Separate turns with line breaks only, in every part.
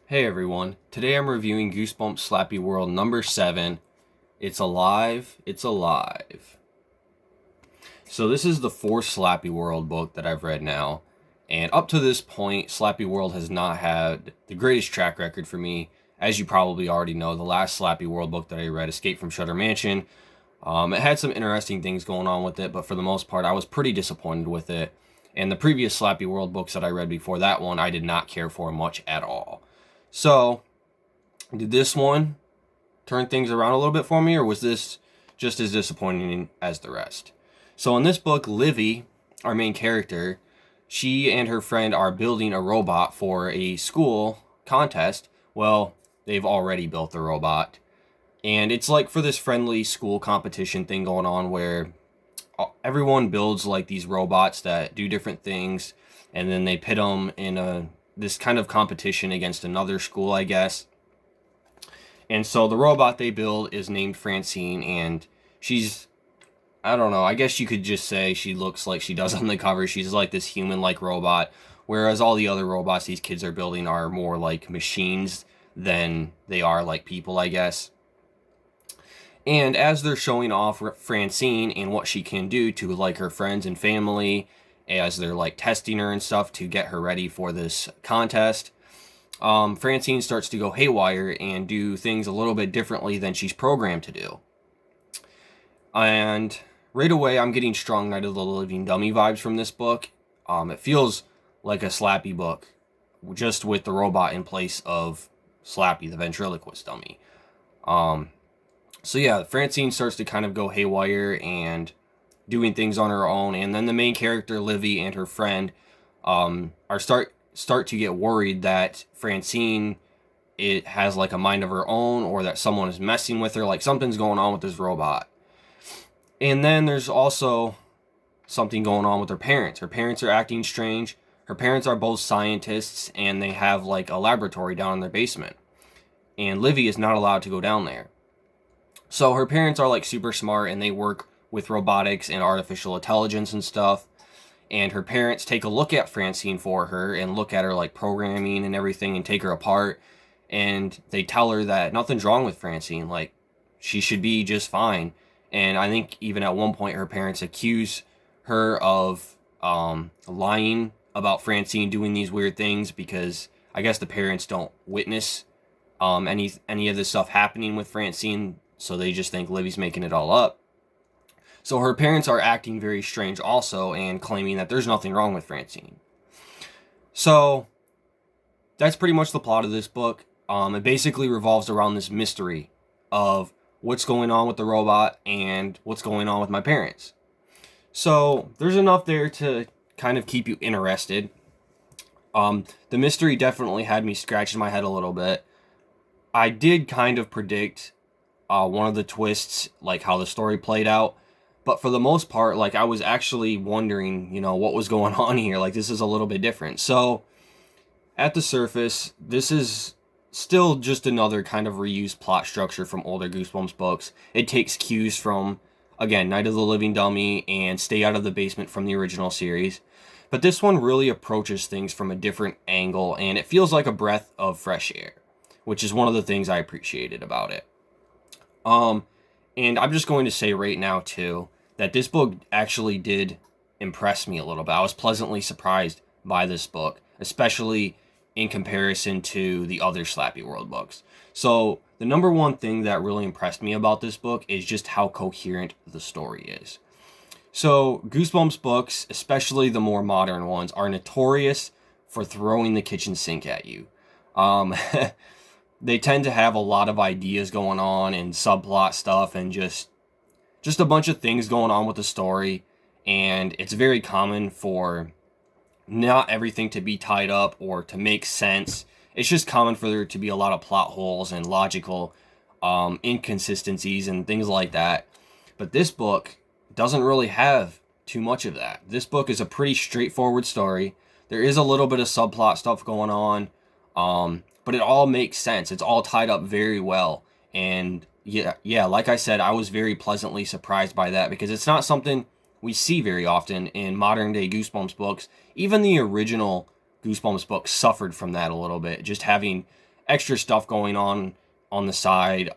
Hey everyone, today I'm reviewing Goosebumps SlappyWorld number 7. It's alive, it's alive. So this is the fourth SlappyWorld book that I've read now, and up to this point, SlappyWorld has not had the greatest track record for me. As you probably already know, the last SlappyWorld book that I read, Escape from Shutter Mansion, it had some interesting things going on with it, but for the most part, I was pretty disappointed with it. And the previous SlappyWorld books that I read before that one, I did not care for much at all. So, did this one turn things around a little bit for me, or was this just as disappointing as the rest? So in this book, Livy, our main character, she and her friend are building a robot for a school contest. Well, they've already built the robot. And it's like for this friendly school competition thing going on where everyone builds like these robots that do different things, and then they pit them in this kind of competition against another school, I guess. And so the robot they build is named Francine, and she's, I don't know, I guess you could just say she looks like she does on the cover. She's like this human-like robot, whereas all the other robots these kids are building are more like machines than they are like people, I guess. And as they're showing off Francine and what she can do to like her friends and family, as they're like testing her and stuff to get her ready for this contest, Francine starts to go haywire and do things a little bit differently than she's programmed to do. And right away, I'm getting strong Night of the Living Dummy vibes from this book. It feels like a Slappy book, just with the robot in place of Slappy, the ventriloquist dummy. So yeah, Francine starts to kind of go haywire and doing things on her own, and then the main character, Livy, and her friend are start to get worried that Francine it has like a mind of her own, or that someone is messing with her, like something's going on with this robot. And then there's also something going on with her parents. Her parents are acting strange. Her parents are both scientists, and they have like a laboratory down in their basement. And Livy is not allowed to go down there. So her parents are like super smart, and they work with robotics and artificial intelligence and stuff. And her parents take a look at Francine for her and look at her like programming and everything and take her apart. And they tell her that nothing's wrong with Francine. Like, she should be just fine. And I think even at one point her parents accuse her of lying about Francine doing these weird things, because I guess the parents don't witness any of this stuff happening with Francine, so they just think Livy's making it all up. So her parents are acting very strange also, and claiming that there's nothing wrong with Francine. So that's pretty much the plot of this book. It basically revolves around this mystery of what's going on with the robot and what's going on with my parents. So there's enough there to kind of keep you interested. The mystery definitely had me scratching my head a little bit. I did kind of predict one of the twists, like how the story played out. But for the most part, like, I was actually wondering, what was going on here. Like, this is a little bit different. So, at the surface, this is still just another kind of reused plot structure from older Goosebumps books. It takes cues from, again, Night of the Living Dummy and Stay Out of the Basement from the original series. But this one really approaches things from a different angle, and it feels like a breath of fresh air, which is one of the things I appreciated about it. And I'm just going to say right now, too, that this book actually did impress me a little bit. I was pleasantly surprised by this book, especially in comparison to the other SlappyWorld books. So the number one thing that really impressed me about this book is just how coherent the story is. So Goosebumps books, especially the more modern ones, are notorious for throwing the kitchen sink at you. They tend to have a lot of ideas going on and subplot stuff and just a bunch of things going on with the story. And it's very common for not everything to be tied up or to make sense. It's just common for there to be a lot of plot holes and logical inconsistencies and things like that. But this book doesn't really have too much of that. This book is a pretty straightforward story. There is a little bit of subplot stuff going on, but it all makes sense. It's all tied up very well. And yeah, like I said, I was very pleasantly surprised by that, because it's not something we see very often in modern day Goosebumps books. Even the original Goosebumps books suffered from that a little bit, just having extra stuff going on the side,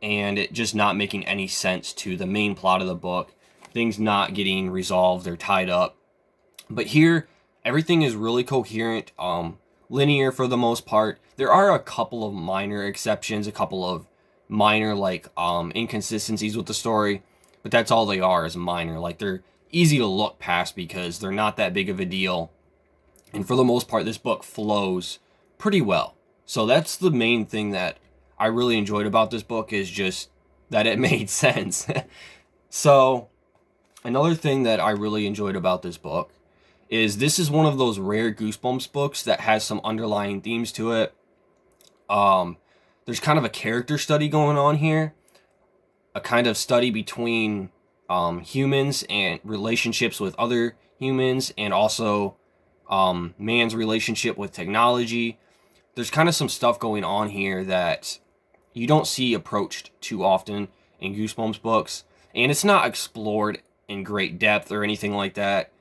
and it just not making any sense to the main plot of the book. Things not getting resolved or tied up. But here, everything is really coherent, linear for the most part. There are a couple of minor exceptions, a couple of minor inconsistencies with the story, but that's all they are, is minor. Like, they're easy to look past because they're not that big of a deal. And for the most part, this book flows pretty well. So that's the main thing that I really enjoyed about this book, is just that it made sense. So another thing that I really enjoyed about this book is this is one of those rare Goosebumps books that has some underlying themes to it. There's kind of a character study going on here, a kind of study between humans and relationships with other humans, and also man's relationship with technology. There's kind of some stuff going on here that you don't see approached too often in Goosebumps books, and it's not explored in great depth or anything like that.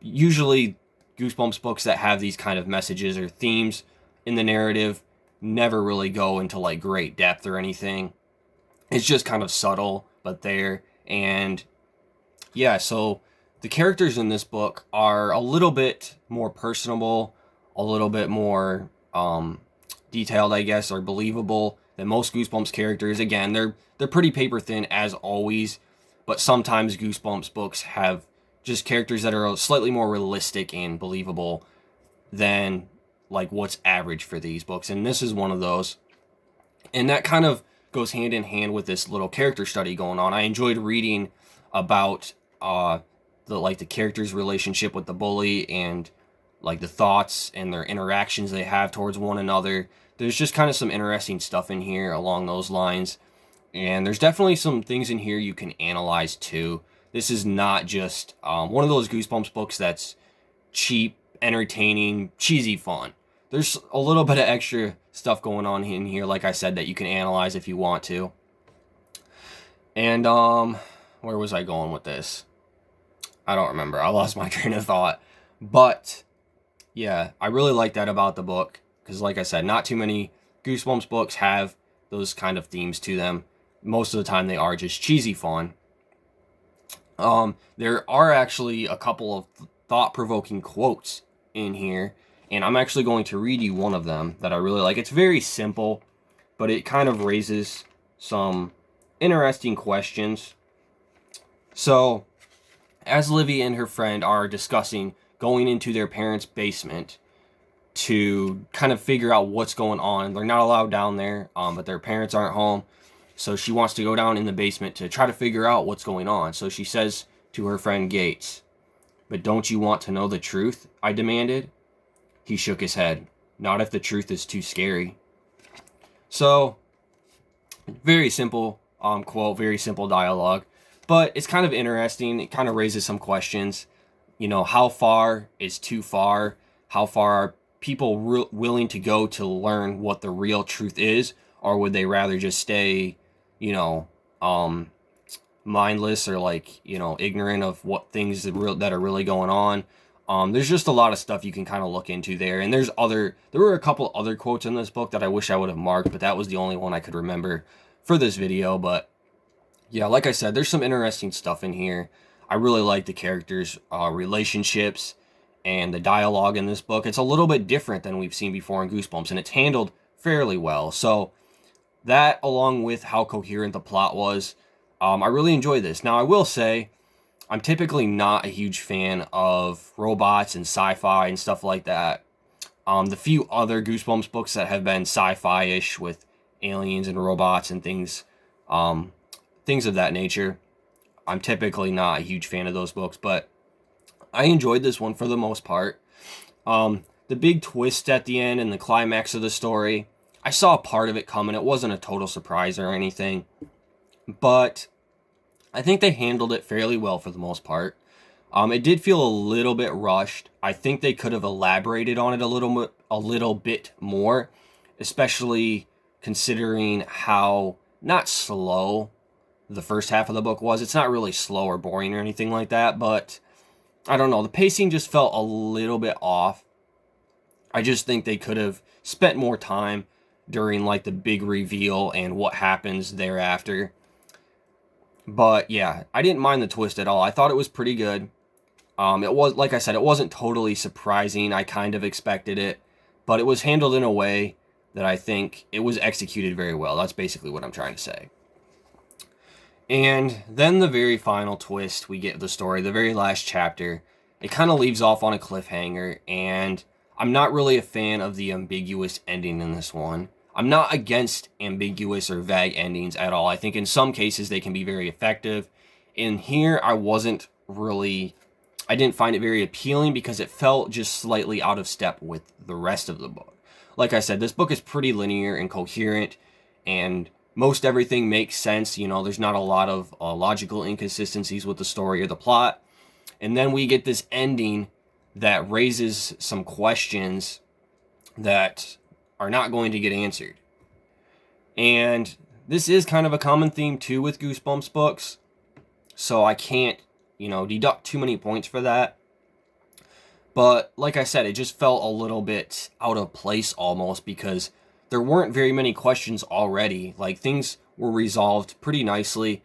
Usually Goosebumps books that have these kind of messages or themes in the narrative never really go into like great depth or anything. It's just kind of subtle, but there. And yeah, so the characters in this book are a little bit more personable, a little bit more detailed, I guess, or believable than most Goosebumps characters. Again, they're pretty paper thin as always, but sometimes Goosebumps books have just characters that are slightly more realistic and believable than like what's average for these books, and this is one of those. And that kind of goes hand in hand with this little character study going on. I enjoyed reading about the characters' relationship with the bully, and like the thoughts and their interactions they have towards one another. There's just kind of some interesting stuff in here along those lines, and there's definitely some things in here you can analyze too. This is not just one of those Goosebumps books that's cheap, entertaining, cheesy fun. There's a little bit of extra stuff going on in here, like I said, that you can analyze if you want to. And where was I going with this? I don't remember. I lost my train of thought. But yeah, I really like that about the book, because like I said, not too many Goosebumps books have those kind of themes to them. Most of the time they are just cheesy fun. There are actually a couple of thought-provoking quotes in here, and I'm actually going to read you one of them that I really like. It's very simple, but it kind of raises some interesting questions. So, as Livy and her friend are discussing going into their parents' basement to kind of figure out what's going on, they're not allowed down there, but their parents aren't home. So she wants to go down in the basement to try to figure out what's going on. So she says to her friend Gates, "But don't you want to know the truth?" I demanded. He shook his head. "Not if the truth is too scary." So, very simple quote, very simple dialogue. But it's kind of interesting. It kind of raises some questions. You know, how far is too far? How far are people willing to go to learn what the real truth is? Or would they rather just stay, mindless, or ignorant of what things that are really going on? There's just a lot of stuff you can kind of look into there. And there were a couple other quotes in this book that I wish I would have marked, but that was the only one I could remember for this video. But yeah, like I said, there's some interesting stuff in here. I really like the characters' relationships and the dialogue in this book. It's a little bit different than we've seen before in Goosebumps, and it's handled fairly well. So that, along with how coherent the plot was, I really enjoy this. Now, I will say, I'm typically not a huge fan of robots and sci-fi and stuff like that. The few other Goosebumps books that have been sci-fi-ish with aliens and robots and things of that nature, I'm typically not a huge fan of those books, but I enjoyed this one for the most part. The big twist at the end and the climax of the story, I saw part of it coming. It wasn't a total surprise or anything, but I think they handled it fairly well for the most part. It did feel a little bit rushed. I think they could have elaborated on it a little bit more, especially considering how not slow the first half of the book was. It's not really slow or boring or anything like that, but I don't know. The pacing just felt a little bit off. I just think they could have spent more time during like the big reveal and what happens thereafter. But yeah, I didn't mind the twist at all. I thought it was pretty good. It was, like I said, it wasn't totally surprising. I kind of expected it, but it was handled in a way that I think it was executed very well. That's basically what I'm trying to say. And then the very final twist, we get the story, the very last chapter. It kind of leaves off on a cliffhanger, and I'm not really a fan of the ambiguous ending in this one. I'm not against ambiguous or vague endings at all. I think in some cases they can be very effective. In here, I didn't find it very appealing because it felt just slightly out of step with the rest of the book. Like I said, this book is pretty linear and coherent, and most everything makes sense. You know, there's not a lot of logical inconsistencies with the story or the plot. And then we get this ending that raises some questions that are not going to get answered. And this is kind of a common theme too with Goosebumps books, so I can't, deduct too many points for that. But like I said, it just felt a little bit out of place almost because there weren't very many questions already. Like, things were resolved pretty nicely,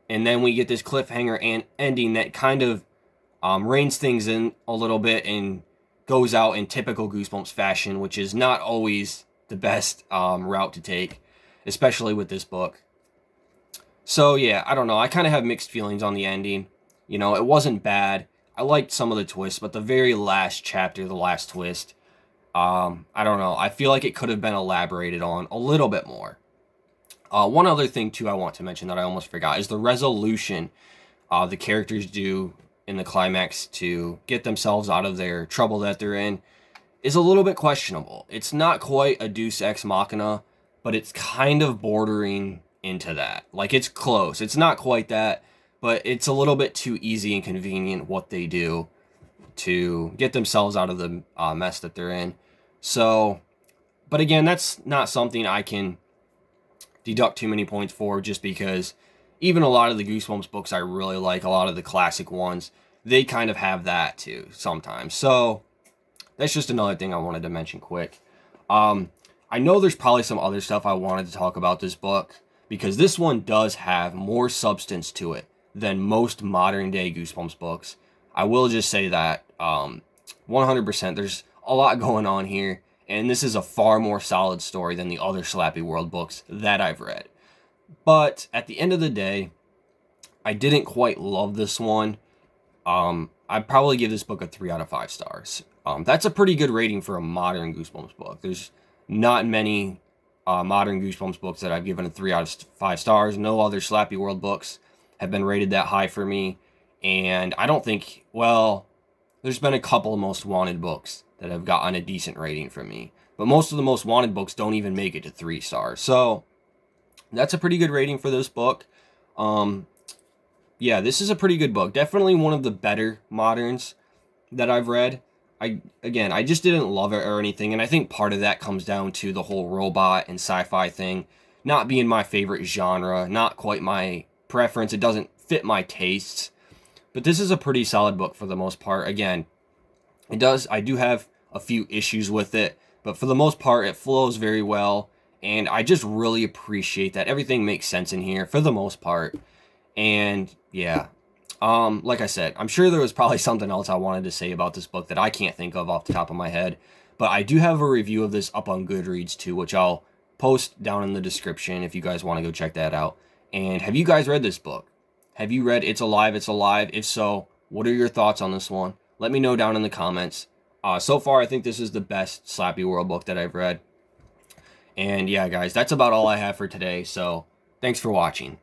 and then we get this cliffhanger and ending that kind of reins things in a little bit and goes out in typical Goosebumps fashion, which is not always the best route to take, especially with this book. So yeah, I don't know. I kind of have mixed feelings on the ending. It wasn't bad. I liked some of the twists, but the very last chapter, the last twist, I don't know. I feel like it could have been elaborated on a little bit more. One other thing too I want to mention that I almost forgot is the resolution the characters do in the climax to get themselves out of their trouble that they're in is a little bit questionable. It's not quite a Deus Ex Machina, but it's kind of bordering into that. Like, it's close. It's not quite that, but it's a little bit too easy and convenient what they do to get themselves out of the mess that they're in. So, but again, that's not something I can deduct too many points for, just because even a lot of the Goosebumps books I really like, a lot of the classic ones, they kind of have that too sometimes. So that's just another thing I wanted to mention quick. I know there's probably some other stuff I wanted to talk about this book, because this one does have more substance to it than most modern day Goosebumps books. I will just say that 100%. There's a lot going on here, and this is a far more solid story than the other SlappyWorld books that I've read. But at the end of the day, I didn't quite love this one. I'd probably give this book a 3 out of 5 stars. That's a pretty good rating for a modern Goosebumps book. There's not many modern Goosebumps books that I've given a 3 out of 5 stars. No other SlappyWorld books have been rated that high for me. And I don't think, there's been a couple of Most Wanted books that have gotten a decent rating from me. But most of the Most Wanted books don't even make it to 3 stars. So that's a pretty good rating for this book. Yeah, this is a pretty good book. Definitely one of the better moderns that I've read. I just didn't love it or anything, and I think part of that comes down to the whole robot and sci-fi thing not being my favorite genre, not quite my preference. It doesn't fit my tastes. But this is a pretty solid book for the most part. Again, I do have a few issues with it, but for the most part, it flows very well, and I just really appreciate that everything makes sense in here for the most part. And yeah, like I said, I'm sure there was probably something else I wanted to say about this book that I can't think of off the top of my head, but I do have a review of this up on Goodreads too, which I'll post down in the description if you guys want to go check that out. And have you guys read this book? Have you read It's Alive, It's Alive? If so, what are your thoughts on this one? Let me know down in the comments. So far, I think this is the best SlappyWorld book that I've read. And yeah, guys, that's about all I have for today. So thanks for watching.